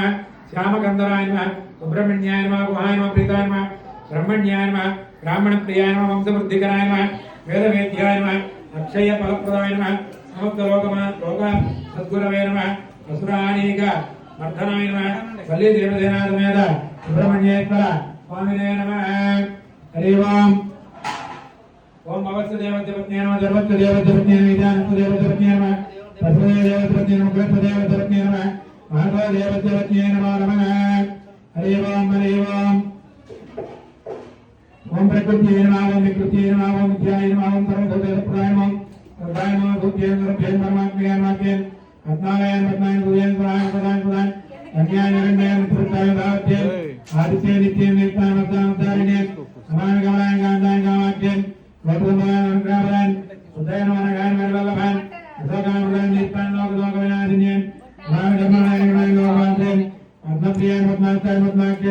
नमः श्यामगंधराय नमः सुब्रह्मण्याय नमः गुहाय नमः प्रीताय नमः ब्रह्मण्याय नमः ब्राह्मणप्रियाय नमः वंशवृद्धिकराय नमः वेदवेद्याय नमः अक्षय फलप्रदाय नमः समस्तलोक सद्गुरवे नमः असुरानीक मर्दनाय नमः वल्ली देवसेना समेत सुब्रह्मण्येश्वर स्वामिने नमः हरि ओम ओम भवस्य देवदेवत्ये नमः सर्वस्य देवदेवत्ये नमः विद्यानस्य देवदेवत्ये नमः तस्मै देवदेवत्ये नमः कृष्ण देवदेवत्ये नमः महादेव देवदेवत्ये नमः नमः हरि ओम ओम प्रकृति नमः ओम विकृति नमः ओम विद्याय नमः ओम सर्वभूतप्रदाय नमः सर्वाय नमः भूत्ये सर्वभ्यं परमात्मने नमः रत्नालयं रत्नाय सूर्यं प्रदाय प्रदाय अन्याय निरंजन प्रदाय दावत्ये आदित्य नित्यं नित्यानवतारिणे समान गमनाय गांधाय गावाद्यं वैभवमाय अनुग्रहवान उदयन मनगान वल्लभान अधोगामदान नित्यान लोक लोक विनाशिन्यं नाम धर्माय लोकांते आत्मप्रिय मत्नास्ताय मत्नाक्य